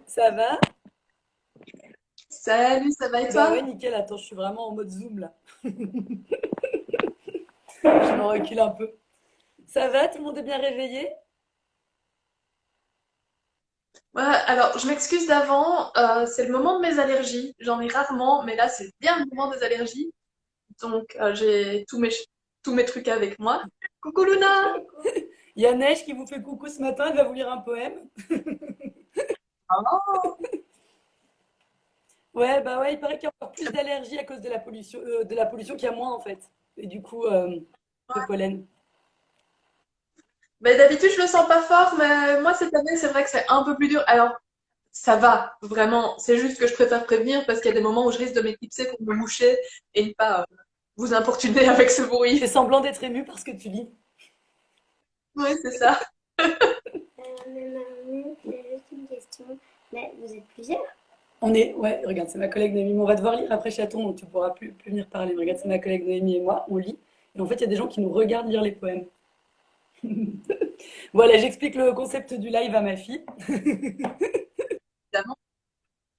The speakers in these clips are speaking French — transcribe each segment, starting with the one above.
Ça va? Salut, ça va et Bah ouais, toi? nickel. Attends, je suis vraiment en mode zoom là. Je me recule un peu. Ça va? Tout le monde est bien réveillé? Ouais, alors je m'excuse d'avant, c'est le moment de mes allergies. J'en ai rarement, mais là c'est bien le moment des allergies. Donc j'ai tous mes trucs avec moi. Coucou Luna! Il y a Neige qui vous fait coucou ce matin. Elle va vous lire un poème. Oh. Ouais, bah ouais, il paraît qu'il y a encore plus d'allergies à cause de la pollution qu'il y a moins en fait. Et du coup, de pollen. Ben, d'habitude je le sens pas fort, mais moi cette année c'est vrai que c'est un peu plus dur. Alors ça va, vraiment. C'est juste que je préfère prévenir parce qu'il y a des moments où je risque de m'éclipser pour me moucher et ne pas vous importuner avec ce Fais bruit. semblant d'être ému parce que tu lis. Oui, c'est ça. Mais maman, j'ai juste une question. Mais vous êtes plusieurs? Ouais, regarde, c'est ma collègue Noémie. Mais on va devoir lire après Chaton, donc tu pourras plus venir parler. Mais regarde, c'est ma collègue Noémie et moi, on lit. Et en fait, il y a des gens qui nous regardent lire les poèmes. Voilà, j'explique le concept du live à ma fille. Évidemment.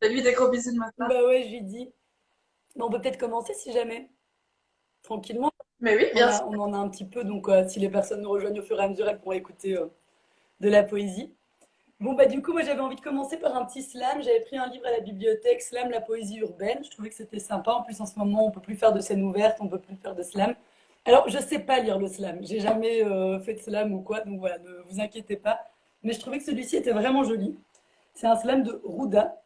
Fais-lui des gros bisous de ma part. Bah ouais, je lui dis. Mais on peut peut-être commencer si jamais, tranquillement. Mais oui, bien sûr. On en a un petit peu, donc si les personnes nous rejoignent au fur et à mesure, elles pourront écouter de la poésie. Bon, bah du coup, moi j'avais envie de commencer par un petit slam. J'avais pris un livre à la bibliothèque, Slam, la poésie urbaine. Je trouvais que c'était sympa. En plus, en ce moment, on peut plus faire de scène ouverte, on peut plus faire de slam. Alors, je sais pas lire le slam. J'ai jamais fait de slam ou quoi, donc voilà, ne vous inquiétez pas. Mais je trouvais que celui-ci était vraiment joli. C'est un slam de Rouda,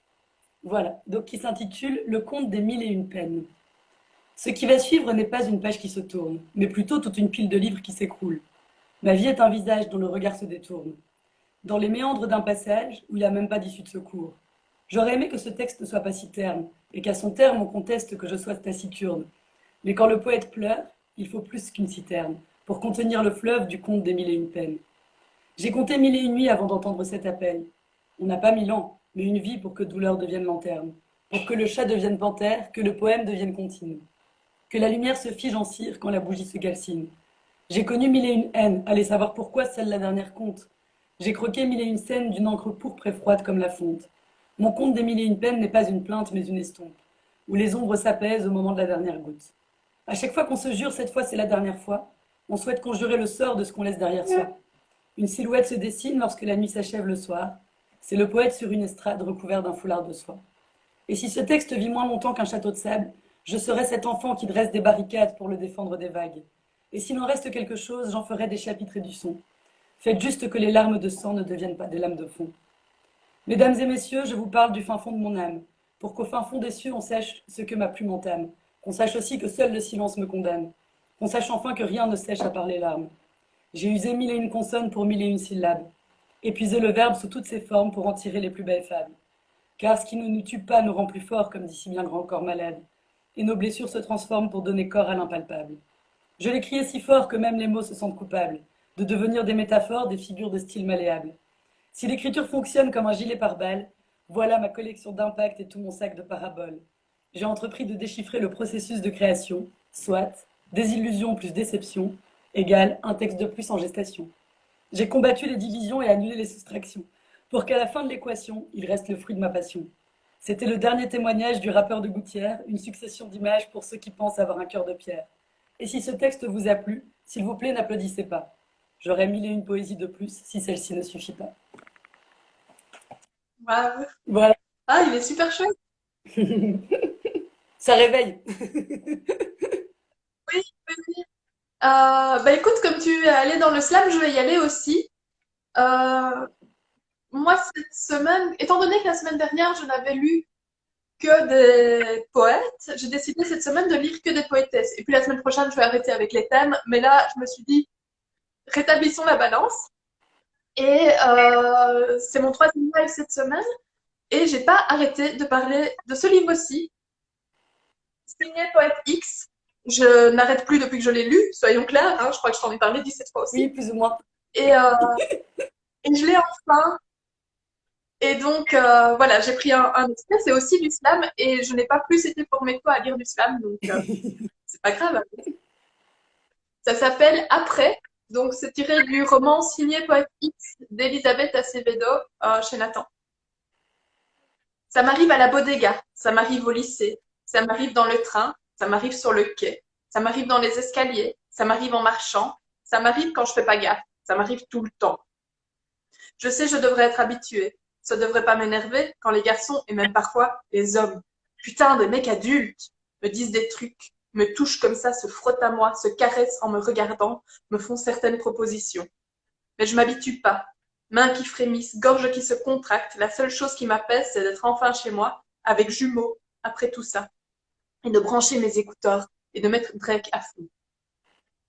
voilà, donc qui s'intitule Le conte des mille et une peines. Ce qui va suivre n'est pas une page qui se tourne, mais plutôt toute une pile de livres qui s'écroule. Ma vie est un visage dont le regard se détourne, dans les méandres d'un passage où il n'y a même pas d'issue de secours. J'aurais aimé que ce texte ne soit pas si terne, et qu'à son terme on conteste que je sois taciturne. Mais quand le poète pleure, il faut plus qu'une citerne, pour contenir le fleuve du conte des mille et une peines. J'ai compté mille et une nuits avant d'entendre cet appel. On n'a pas 1000 ans, mais une vie pour que douleur devienne lanterne, pour que le chat devienne panthère, que le poème devienne continu. Que la lumière se fige en cire quand la bougie se calcine. J'ai connu mille et une haines, allez savoir pourquoi celle la dernière compte. J'ai croqué mille et une scènes d'une encre pourpre et froide comme la fonte. Mon conte des mille et une peines n'est pas une plainte mais une estompe, où les ombres s'apaisent au moment de la dernière goutte. À chaque fois qu'on se jure cette fois c'est la dernière fois, on souhaite conjurer le sort de ce qu'on laisse derrière soi. Une silhouette se dessine lorsque la nuit s'achève le soir. C'est le poète sur une estrade recouvert d'un foulard de soie. Et si ce texte vit moins longtemps qu'un château de sable, je serai cet enfant qui dresse des barricades pour le défendre des vagues. Et s'il en reste quelque chose, j'en ferai des chapitres et du son. Faites juste que les larmes de sang ne deviennent pas des lames de fond. Mesdames et messieurs, je vous parle du fin fond de mon âme, pour qu'au fin fond des cieux on sache ce que ma plume entame, qu'on sache aussi que seul le silence me condamne, qu'on sache enfin que rien ne sèche à part les larmes. J'ai usé mille et une consonnes pour mille et une syllabes, épuisé le verbe sous toutes ses formes pour en tirer les plus belles fables. Car ce qui ne nous tue pas nous rend plus forts, comme dit si bien grand corps malade, et nos blessures se transforment pour donner corps à l'impalpable. Je l'ai crié si fort que même les mots se sentent coupables, de devenir des métaphores, des figures de style malléable. Si l'écriture fonctionne comme un gilet pare-balles, voilà ma collection d'impact et tout mon sac de paraboles. J'ai entrepris de déchiffrer le processus de création, soit désillusion plus déception, égale un texte de plus en gestation. J'ai combattu les divisions et annulé les soustractions, pour qu'à la fin de l'équation, il reste le fruit de ma passion. C'était le dernier témoignage du rappeur de Gouttière, une succession d'images pour ceux qui pensent avoir un cœur de pierre. Et si ce texte vous a plu, s'il vous plaît, n'applaudissez pas. J'aurais mille et une poésie de plus si celle-ci ne suffit pas. Waouh. Voilà, Ah, il est super chouette. ça réveille. Oui, oui, oui. Bah écoute, comme tu es allé dans le slam, je vais y aller aussi. Euh, Moi, cette semaine, étant donné que la semaine dernière, je n'avais lu que des poètes, j'ai décidé cette semaine de lire que des poétesses. Et puis la semaine prochaine, je vais arrêter avec les thèmes. Mais là, je me suis dit, rétablissons la balance. Et c'est mon troisième live cette semaine. Et j'ai pas arrêté de parler de ce livre aussi, signé Poète X. Je n'arrête plus depuis que je l'ai lu, soyons clairs. Hein, je crois que je t'en ai parlé 17 fois Oui, aussi. plus ou moins. Et, et je l'ai enfin. Et donc, voilà, j'ai pris un extrait, c'est aussi du slam, et je n'ai pas plus été pour mes fois à lire du slam, donc c'est pas grave. Ça s'appelle Après, donc c'est tiré du roman Signé Poète X d'Elisabeth Acevedo chez Nathan. Ça m'arrive à la bodega, ça m'arrive au lycée, ça m'arrive dans le train, ça m'arrive sur le quai, ça m'arrive dans les escaliers, ça m'arrive en marchant, ça m'arrive quand je fais pas gaffe, ça m'arrive tout le temps. Je sais, je devrais être habituée. Ça devrait pas m'énerver quand les garçons et même parfois les hommes, putain, des mecs adultes, me disent des trucs, me touchent comme ça, se frottent à moi, se caressent en me regardant, me font certaines propositions. Mais je m'habitue pas. Mains qui frémissent, gorge qui se contracte, la seule chose qui m'apaise, c'est d'être enfin chez moi, avec jumeaux, après tout ça, et de brancher mes écouteurs et de mettre Drake à fond.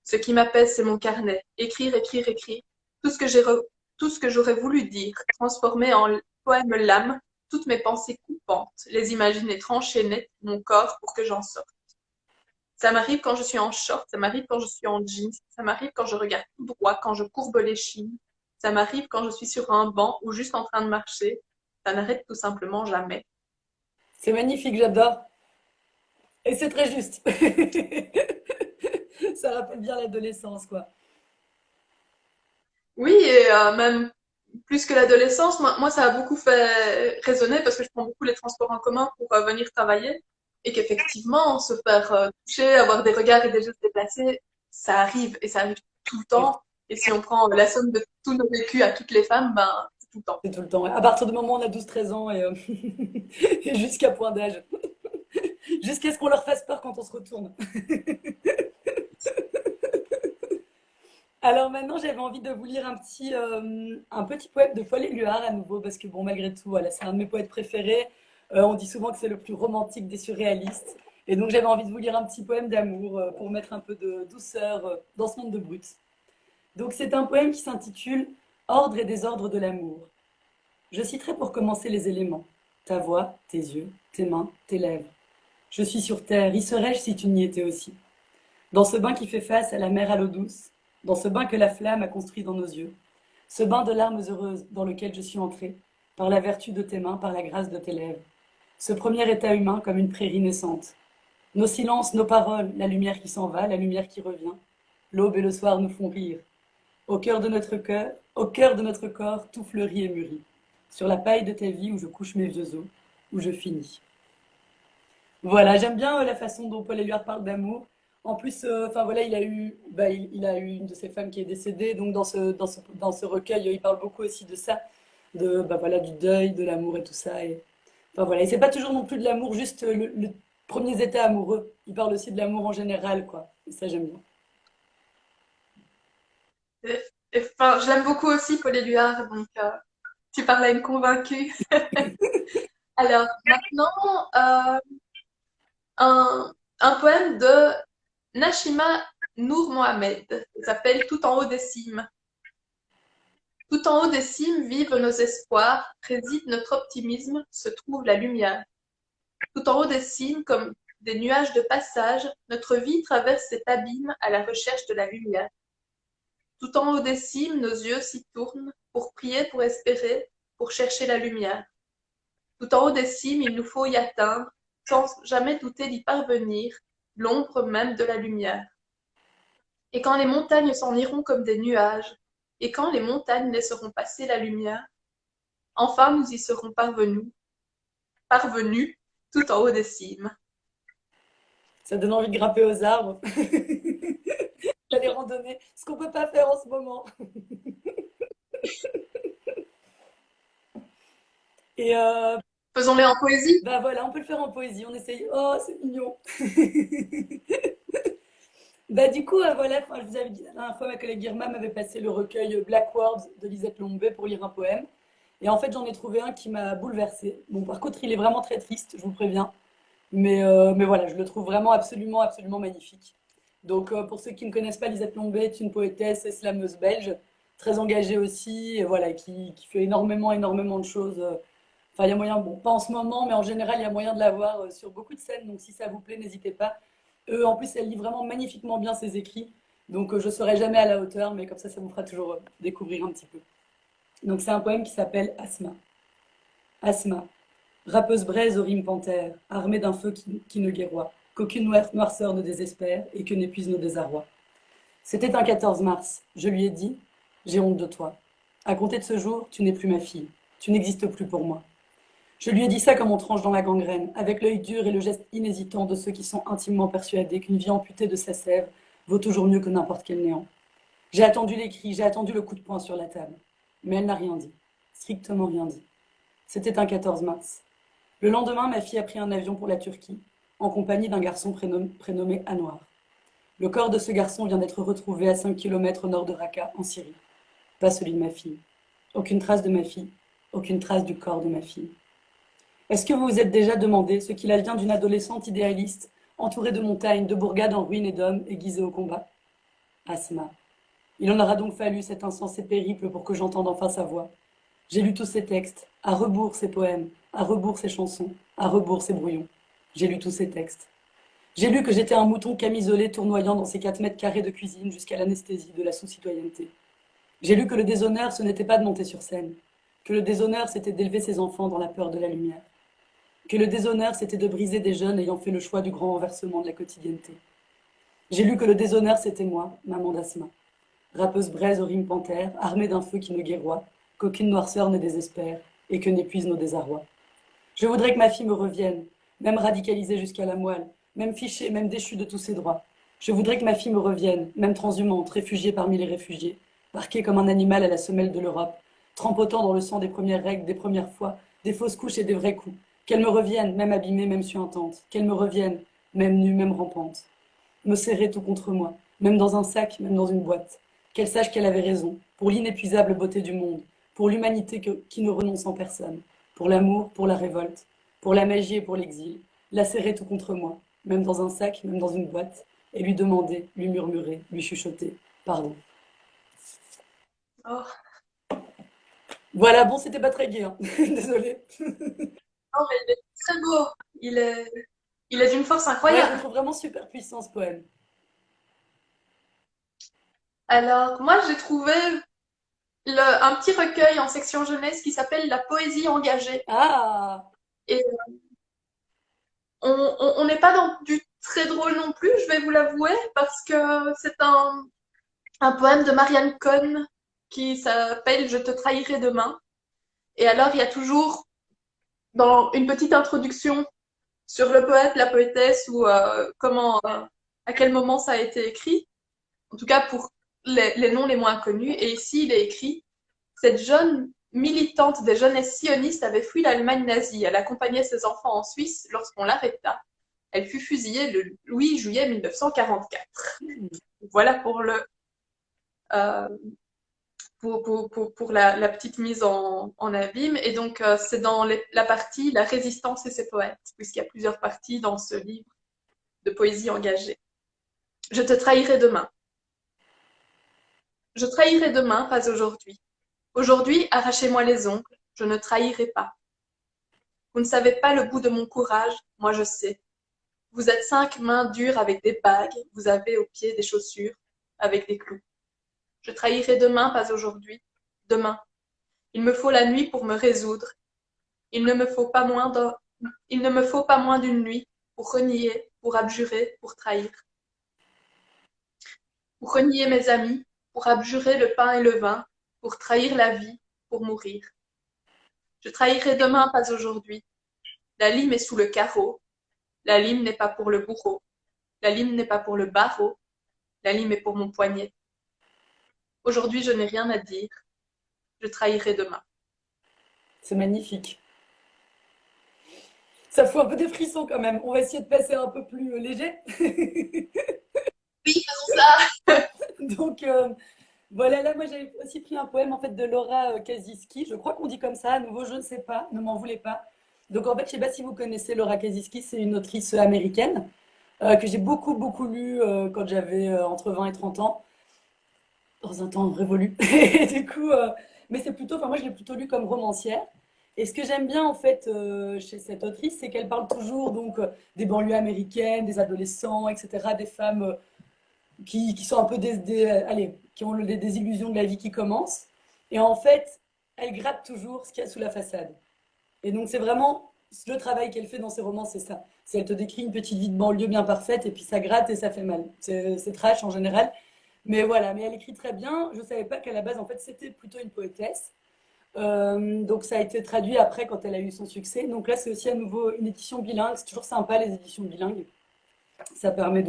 Ce qui m'apaise, c'est mon carnet. Écrire, écrire, écrire. Tout ce que tout ce que j'aurais voulu dire, transformer en poème lame, toutes mes pensées coupantes, les imaginer trancher net mon corps pour que j'en sorte. Ça m'arrive quand je suis en short, ça m'arrive quand je suis en jeans, ça m'arrive quand je regarde tout droit, quand je courbe l'échine, ça m'arrive quand je suis sur un banc ou juste en train de marcher. Ça n'arrête tout simplement jamais. C'est magnifique, j'adore. Et c'est très juste. Ça rappelle bien l'adolescence, quoi. Oui, et même plus que l'adolescence, moi, ça a beaucoup fait résonner parce que je prends beaucoup les transports en commun pour venir travailler et qu'effectivement, se faire toucher, avoir des regards et des gestes déplacés, ça arrive et ça arrive tout le Oui, temps. Et si on prend la somme de tous nos vécus à toutes les femmes, ben, c'est tout le temps. c'est tout le temps. À partir du moment où on a 12-13 ans et jusqu'à point d'âge. Jusqu'à ce qu'on leur fasse peur quand on se retourne. Alors maintenant, j'avais envie de vous lire un petit poème de Paul Éluard à nouveau, parce que bon, malgré tout, voilà, c'est un de mes poètes préférés. On dit souvent que c'est le plus romantique des surréalistes. Et donc j'avais envie de vous lire un petit poème d'amour pour mettre un peu de douceur dans ce monde de brut. Donc c'est un poème qui s'intitule Ordre et désordre de l'amour. Je citerai pour commencer les éléments. Ta voix, tes yeux, tes mains, tes lèvres. Je suis sur terre, y serais-je si tu n'y étais aussi? Dans ce bain qui fait face à la mer à l'eau douce, dans ce bain que la flamme a construit dans nos yeux, ce bain de larmes heureuses dans lequel je suis entrée, par la vertu de tes mains, par la grâce de tes lèvres, ce premier état humain comme une prairie naissante. Nos silences, nos paroles, la lumière qui s'en va, la lumière qui revient, l'aube et le soir nous font rire. Au cœur de notre cœur, au cœur de notre corps, tout fleurit et mûrit. Sur la paille de ta vie où je couche mes vieux os, où je finis. Voilà, j'aime bien la façon dont Paul Éluard parle d'amour. En plus, enfin voilà, il a eu une de ses femmes qui est décédée, donc dans ce recueil, il parle beaucoup aussi de ça, de bah voilà, du deuil, de l'amour et tout ça. Et, enfin voilà, et c'est pas toujours non plus de l'amour, juste le premier état amoureux. Il parle aussi de l'amour en général, quoi. Et ça, j'aime bien. Et, enfin, je l'aime beaucoup aussi, Paul Éluard, donc tu parles à une convaincue. Alors, maintenant, un poème de Nashima Noor Mohamed. Il s'appelle Tout en haut des cimes. Tout en haut des cimes vivent nos espoirs, réside notre optimisme, se trouve la lumière. Tout en haut des cimes, comme des nuages de passage, notre vie traverse cet abîme à la recherche de la lumière. Tout en haut des cimes, nos yeux s'y tournent, pour prier, pour espérer, pour chercher la lumière. Tout en haut des cimes, il nous faut y atteindre, sans jamais douter d'y parvenir, l'ombre même de la lumière. Et quand les montagnes s'en iront comme des nuages, et quand les montagnes laisseront passer la lumière, enfin nous y serons parvenus, tout en haut des cimes. Ça donne envie de grimper aux arbres, d'aller randonner, ce qu'on peut pas faire en ce moment. Et Faisons-les en poésie. bah voilà, on peut le faire en poésie, on essaye. Oh, c'est mignon. Bah du coup, voilà, enfin, je vous avais dit la dernière fois, ma collègue Irma m'avait passé le recueil Black Words de Lisette Lombé pour lire un poème. Et en fait, j'en ai trouvé un qui m'a bouleversée. Bon, par contre, il est vraiment très triste, je vous préviens. Mais voilà, je le trouve vraiment absolument, absolument magnifique. Donc, pour ceux qui ne connaissent pas, Lisette Lombé est une poétesse et slameuse belge, très engagée aussi, et voilà, qui fait énormément, énormément de choses. Enfin, il y a moyen, bon, pas en ce moment, mais en général, il y a moyen de la voir sur beaucoup de scènes. Donc, si ça vous plaît, n'hésitez pas. En plus, elle lit vraiment magnifiquement bien ses écrits. Donc, je ne serai jamais à la hauteur, mais comme ça vous fera toujours découvrir un petit peu. Donc, c'est un poème qui s'appelle Asma. Asma, rappeuse braise aux rimes panthères, armée d'un feu qui ne guerroie, qu'aucune noirceur ne désespère et que n'épuise nos désarrois. C'était un 14 mars. Je lui ai dit, j'ai honte de toi. À compter de ce jour, tu n'es plus ma fille. Tu n'existes plus pour moi. Je lui ai dit ça comme on tranche dans la gangrène, avec l'œil dur et le geste inhésitant de ceux qui sont intimement persuadés qu'une vie amputée de sa sève vaut toujours mieux que n'importe quel néant. J'ai attendu les cris, j'ai attendu le coup de poing sur la table. Mais elle n'a rien dit, strictement rien dit. C'était un 14 mars. Le lendemain, ma fille a pris un avion pour la Turquie, en compagnie d'un garçon prénommé Anouar. Le corps de ce garçon vient d'être retrouvé à 5 kilomètres au nord de Raqqa, en Syrie. Pas celui de ma fille. Aucune trace de ma fille, aucune trace du corps de ma fille. Est-ce que vous vous êtes déjà demandé ce qu'il advient d'une adolescente idéaliste, entourée de montagnes, de bourgades en ruines et d'hommes aiguisés au combat? Asma. Il en aura donc fallu cet insensé périple pour que j'entende enfin sa voix. J'ai lu tous ses textes, à rebours ses poèmes, à rebours ses chansons, à rebours ses brouillons. J'ai lu tous ses textes. J'ai lu que j'étais un mouton camisolé tournoyant dans ses 4 mètres carrés de cuisine jusqu'à l'anesthésie de la sous-citoyenneté. J'ai lu que le déshonneur, ce n'était pas de monter sur scène, que le déshonneur, c'était d'élever ses enfants dans la peur de la lumière, que le déshonneur, c'était de briser des jeunes ayant fait le choix du grand renversement de la quotidienneté. J'ai lu que le déshonneur, c'était moi, maman d'Asma, rappeuse braise aux rimes panthères, armée d'un feu qui ne guerroie, qu'aucune noirceur ne désespère, et que n'épuise nos désarrois. Je voudrais que ma fille me revienne, même radicalisée jusqu'à la moelle, même fichée, même déchue de tous ses droits. Je voudrais que ma fille me revienne, même transhumante, réfugiée parmi les réfugiés, parquée comme un animal à la semelle de l'Europe, trempotant dans le sang des premières règles, des premières fois, des fausses couches et des vrais coups. Qu'elle me revienne, même abîmée, même suintante. Qu'elle me revienne, même nue, même rampante. Me serrer tout contre moi, même dans un sac, même dans une boîte. Qu'elle sache qu'elle avait raison, pour l'inépuisable beauté du monde, pour l'humanité qui ne renonce en personne, pour l'amour, pour la révolte, pour la magie et pour l'exil, la serrer tout contre moi, même dans un sac, même dans une boîte, et lui demander, lui murmurer, lui chuchoter, pardon. Oh, Voilà, bon, c'était pas très gai, hein. Désolée. non, mais il est très beau. Il est, il est d'une force Ouais, je le incroyable. trouve vraiment super puissant ce poème. Alors, moi, j'ai trouvé un petit recueil en section jeunesse qui s'appelle La poésie engagée. Ah! Et on n'est pas dans du très drôle non plus, je vais vous l'avouer, parce que c'est un poème de Marianne Cohn qui s'appelle Je te trahirai demain. Et alors, il y a toujours dans une petite introduction sur le poète, la poétesse ou à quel moment ça a été écrit. En tout cas, pour les noms les moins connus. Et ici, il est écrit cette jeune militante des jeunesses sionistes avait fui l'Allemagne nazie. Elle accompagnait ses enfants en Suisse lorsqu'on l'arrêta. Elle fut fusillée le 8 juillet 1944. Voilà pour euh, pour la petite mise en abîme. Et donc, c'est dans la partie La résistance et ses poètes, puisqu'il y a plusieurs parties dans ce livre de poésie engagée. Je te trahirai demain. Je trahirai demain, pas aujourd'hui. Aujourd'hui, arrachez-moi les ongles, je ne trahirai pas. Vous ne savez pas le bout de mon courage, moi je sais. Vous êtes 5 mains dures avec des bagues, vous avez aux pieds des chaussures avec des clous. Je trahirai demain, pas aujourd'hui. Demain. Il me faut la nuit pour me résoudre. Il ne me faut pas moins d'une nuit pour renier, pour abjurer, pour trahir. Pour renier mes amis, pour abjurer le pain et le vin, pour trahir la vie, pour mourir. Je trahirai demain, pas aujourd'hui. La lime est sous le carreau. La lime n'est pas pour le bourreau. La lime n'est pas pour le barreau. La lime est pour mon poignet. Aujourd'hui, je n'ai rien à dire. Je trahirai demain. C'est magnifique. Ça fout un peu des frissons quand même. On va essayer de passer un peu plus léger. Oui, faisons ça. Donc voilà, là moi j'avais aussi pris un poème en fait de Laura Kaziski. Je crois qu'on dit comme ça. À nouveau, je ne sais pas. Ne m'en voulez pas. Donc en fait, je ne sais pas si vous connaissez Laura Kaziski. C'est une autrice américaine que j'ai beaucoup lu quand j'avais entre 20 et 30 ans, dans un temps révolu. Et du coup, mais c'est plutôt, enfin moi je l'ai plutôt lu comme romancière. Et ce que j'aime bien en fait chez cette autrice, c'est qu'elle parle toujours donc des banlieues américaines, des adolescents, etc., des femmes qui sont un peu allez, qui ont des illusions de la vie qui commencent. Et en fait, elle gratte toujours ce qu'il y a sous la façade. Et donc c'est vraiment le travail qu'elle fait dans ses romans, c'est ça. C'est elle te décrit une petite vie de banlieue bien parfaite et puis ça gratte et ça fait mal. C'est trash en général. Mais voilà, mais elle écrit très bien. Je ne savais pas qu'à la base, en fait, c'était plutôt une poétesse. Donc ça a été traduit après quand elle a eu son succès. Donc là, c'est aussi à nouveau une édition bilingue. C'est toujours sympa les éditions bilingues. Ça permet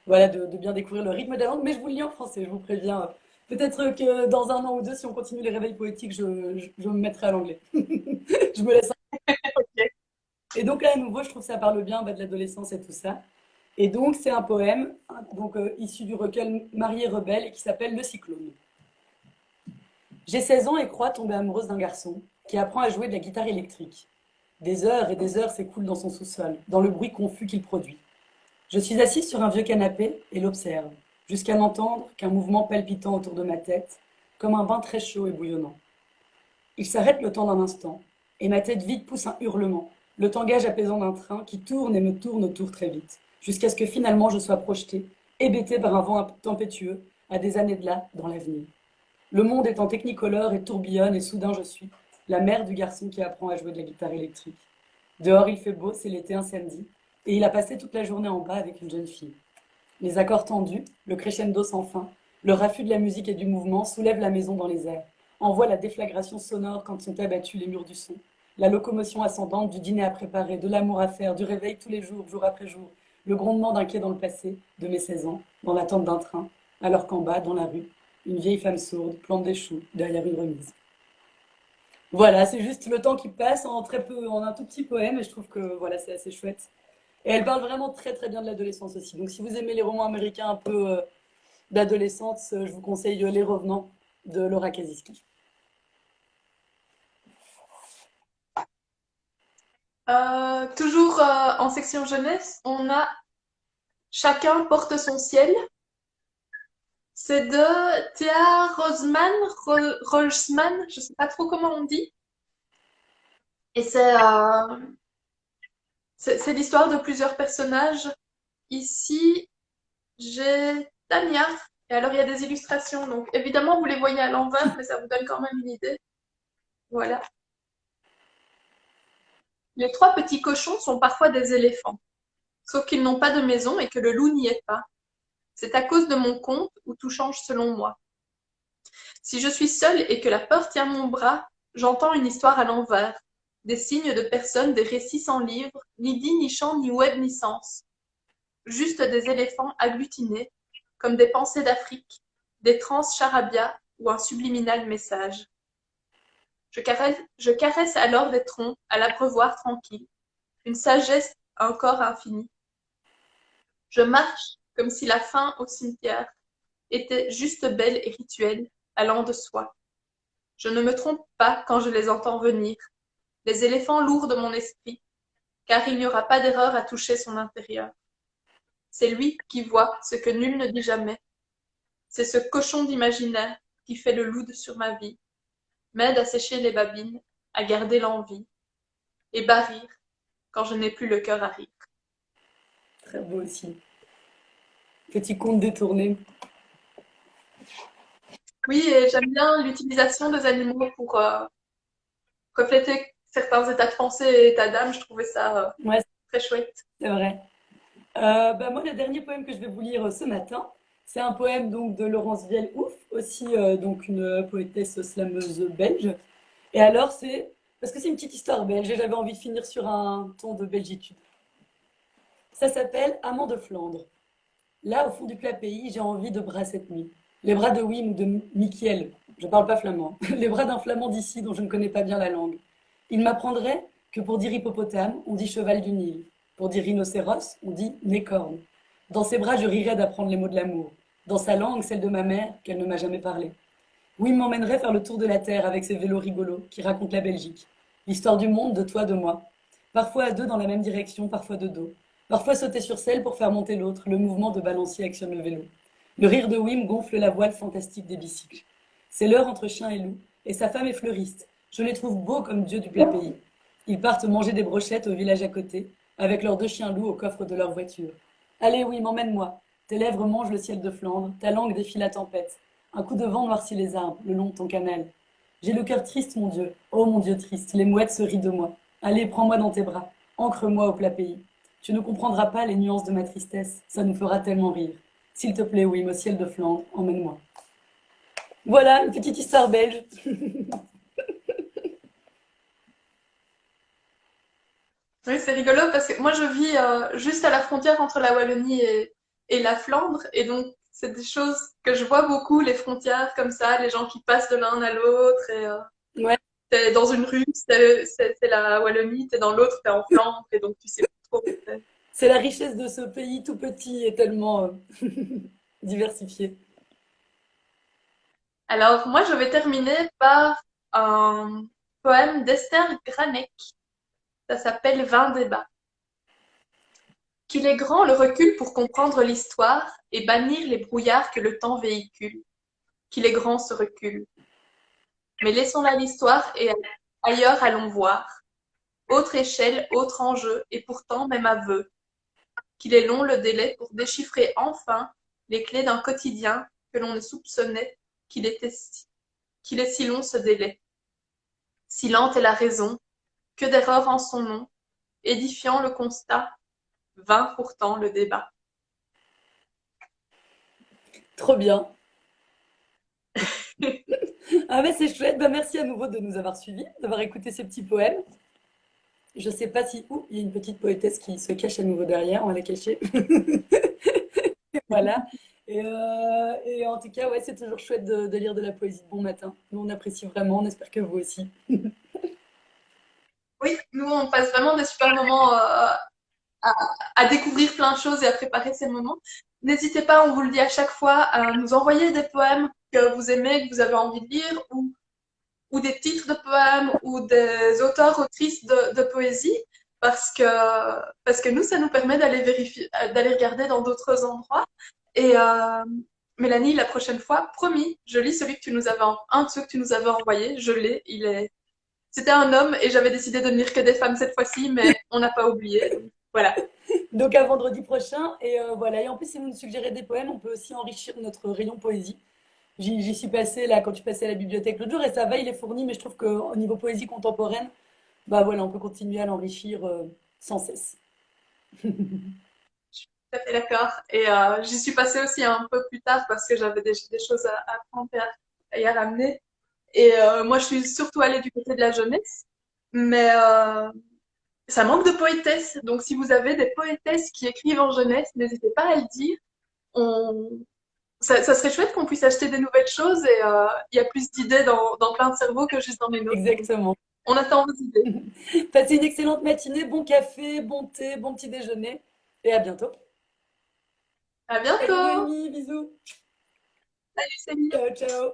voilà, de bien découvrir le rythme de la langue. Mais je vous le lis en français, je vous préviens. Peut-être que dans un an ou deux, si on continue les réveils poétiques, je me mettrai à l'anglais. Je me laisse. Et donc là, à nouveau, je trouve que ça parle bien de l'adolescence et tout ça. Et donc, c'est un poème donc, issu du recueil Marie est rebelle et qui s'appelle Le Cyclone. J'ai 16 ans et crois tomber amoureuse d'un garçon qui apprend à jouer de la guitare électrique. Des heures et des heures s'écoulent dans son sous-sol, dans le bruit confus qu'il produit. Je suis assise sur un vieux canapé et l'observe, jusqu'à n'entendre qu'un mouvement palpitant autour de ma tête, comme un bain très chaud et bouillonnant. Il s'arrête le temps d'un instant, et ma tête vide pousse un hurlement, le tangage apaisant d'un train qui tourne et me tourne autour très vite, jusqu'à ce que finalement je sois projetée, hébétée par un vent tempétueux, à des années de là, dans l'avenir. Le monde est en technicolore et tourbillonne, et soudain je suis la mère du garçon qui apprend à jouer de la guitare électrique. Dehors il fait beau, c'est l'été un samedi, et il a passé toute la journée en bas avec une jeune fille. Les accords tendus, le crescendo sans fin, le raffut de la musique et du mouvement soulèvent la maison dans les airs, envoient la déflagration sonore quand sont abattus les murs du son, la locomotion ascendante du dîner à préparer, de l'amour à faire, du réveil tous les jours, jour après jour, le grondement d'un quai dans le passé, de mes 16 ans, dans l'attente d'un train, alors qu'en bas, dans la rue, une vieille femme sourde plante des choux derrière une remise. Voilà, c'est juste le temps qui passe en très peu, en un tout petit poème, et je trouve que voilà, c'est assez chouette. Et elle parle vraiment très très bien de l'adolescence aussi. Donc si vous aimez les romans américains un peu d'adolescence, je vous conseille Les Revenants de Laura Kaziski. Toujours en section jeunesse, on a Chacun porte son ciel. C'est de Thea Rolsman, je sais pas trop comment on dit. Et c'est l'histoire de plusieurs personnages. Ici, j'ai Tania. Et alors, il y a des illustrations. Donc, évidemment, vous les voyez à l'envers, mais ça vous donne quand même une idée. Voilà. Les trois petits cochons sont parfois des éléphants. Sauf qu'ils n'ont pas de maison et que le loup n'y est pas. C'est à cause de mon conte où tout change selon moi. Si je suis seule et que la peur tient mon bras, j'entends une histoire à l'envers. Des signes de personnes, des récits sans livre, ni dit, ni chant, ni web, ni sens. Juste des éléphants agglutinés, comme des pensées d'Afrique, des transes charabia ou un subliminal message. Je caresse alors des troncs à l'abreuvoir tranquille, une sagesse encore infinie. Je marche comme si la fin au cimetière était juste belle et rituelle, allant de soi. Je ne me trompe pas quand je les entends venir, les éléphants lourds de mon esprit, car il n'y aura pas d'erreur à toucher son intérieur. C'est lui qui voit ce que nul ne dit jamais. C'est ce cochon d'imaginaire qui fait le loud sur ma vie, m'aide à sécher les babines, à garder l'envie, et bat rire quand je n'ai plus le cœur à rire. Très beau aussi. Petit conte détourné. Oui, et j'aime bien l'utilisation des animaux pour refléter certains états de pensée et états d'âme. Je trouvais ça Ouais, très chouette. c'est vrai. Moi, le dernier poème que je vais vous lire ce matin, c'est un poème donc de Laurence Vielle-Ouf, aussi donc une poétesse slameuse belge. Et alors, c'est parce que c'est une petite histoire belge et j'avais envie de finir sur un ton de belgitude. Ça s'appelle Amant de Flandre. Là, au fond du plat pays, j'ai envie de bras cette nuit. Les bras de Wim ou de Michiel, je parle pas flamand. Les bras d'un flamand d'ici dont je ne connais pas bien la langue. Il m'apprendrait que pour dire hippopotame, on dit cheval du Nil. Pour dire rhinocéros, on dit nécorne. Dans ses bras, je rirais d'apprendre les mots de l'amour. Dans sa langue, celle de ma mère, qu'elle ne m'a jamais parlé. Wim m'emmènerait faire le tour de la terre avec ses vélos rigolos qui racontent la Belgique. L'histoire du monde, de toi, de moi. Parfois à deux dans la même direction, parfois de dos. Parfois sauter sur celle pour faire monter l'autre, le mouvement de balancier actionne le vélo. Le rire de Wim gonfle la voile fantastique des bicycles. C'est l'heure entre chien et loup, et sa femme est fleuriste. Je les trouve beaux comme Dieu du plat pays. Ils partent manger des brochettes au village à côté, avec leurs deux chiens loups au coffre de leur voiture. Allez Wim, emmène-moi. Tes lèvres mangent le ciel de Flandre, ta langue défie la tempête. Un coup de vent noircit les arbres, le long de ton canal. J'ai le cœur triste, mon Dieu. Oh mon Dieu triste, les mouettes se rient de moi. Allez, prends-moi dans tes bras, ancre-moi au plat pays. Tu ne comprendras pas les nuances de ma tristesse, ça nous fera tellement rire. S'il te plaît, Wim, au ciel de Flandre, emmène-moi. Voilà, une petite histoire belge. Oui, c'est rigolo parce que moi je vis juste à la frontière entre la Wallonie et la Flandre et donc c'est des choses que je vois beaucoup, les frontières comme ça, les gens qui passent de l'un à l'autre et Ouais, t'es dans une rue, c'est la Wallonie, t'es dans l'autre, t'es en Flandre et donc tu sais plus trop où t'es. c'est la richesse de ce pays tout petit et tellement diversifié. Alors moi je vais terminer par un poème d'Esther Granek, ça s'appelle 20 débats. Qu'il est grand le recul pour comprendre l'histoire et bannir les brouillards que le temps véhicule. Qu'il est grand ce recul. Mais laissons là l'histoire et ailleurs allons voir. Autre échelle, autre enjeu, et pourtant même aveu. Qu'il est long le délai pour déchiffrer enfin les clés d'un quotidien que l'on ne soupçonnait qu'il est si long ce délai. Si lente est la raison, que d'erreurs en son nom, édifiant le constat, vain pourtant le débat. Trop bien. Ah mais c'est chouette. Bah, merci à nouveau de nous avoir suivis, d'avoir écouté ces petits poèmes. Je sais pas si... Ouh, il y a une petite poétesse qui se cache à nouveau derrière, on va la cacher. Voilà. Et en tout cas, ouais, c'est toujours chouette de lire de la poésie de bon matin. Nous, on apprécie vraiment, on espère que vous aussi. Oui, nous on passe vraiment des super moments à découvrir plein de choses et à préparer ces moments. N'hésitez pas, on vous le dit à chaque fois, à nous envoyer des poèmes que vous aimez, que vous avez envie de lire, ou des titres de poèmes, ou des auteurs, autrices de poésie, parce que nous, ça nous permet d'aller vérifier, d'aller regarder dans d'autres endroits. Et Mélanie, la prochaine fois, promis, je lis celui que tu nous avais, un de ceux que tu nous avais envoyé, je l'ai, c'était un homme et j'avais décidé de ne lire que des femmes cette fois-ci, mais on n'a pas oublié. Donc, voilà. Donc à vendredi prochain. Et voilà. Et en plus, si vous nous suggérez des poèmes, on peut aussi enrichir notre rayon poésie. J'y suis passée là quand tu passais à la bibliothèque l'autre jour et ça va, il est fourni, mais je trouve qu'au niveau poésie contemporaine, bah voilà, on peut continuer à l'enrichir sans cesse. Tout à fait d'accord. Et j'y suis passée aussi un peu plus tard parce que j'avais des choses à prendre et à ramener. Et moi, je suis surtout allée du côté de la jeunesse, mais ça manque de poétesses. Donc, si vous avez des poétesses qui écrivent en jeunesse, n'hésitez pas à le dire. On... ça serait chouette qu'on puisse acheter des nouvelles choses et il y a plus d'idées dans plein de cerveaux que juste dans les nôtres. Donc, Exactement. on attend vos idées. Passez une excellente matinée, bon café, bon thé, bon petit déjeuner et à bientôt. À Salut bientôt! Noémie, bisous. Salut, Céline! Ciao, ciao.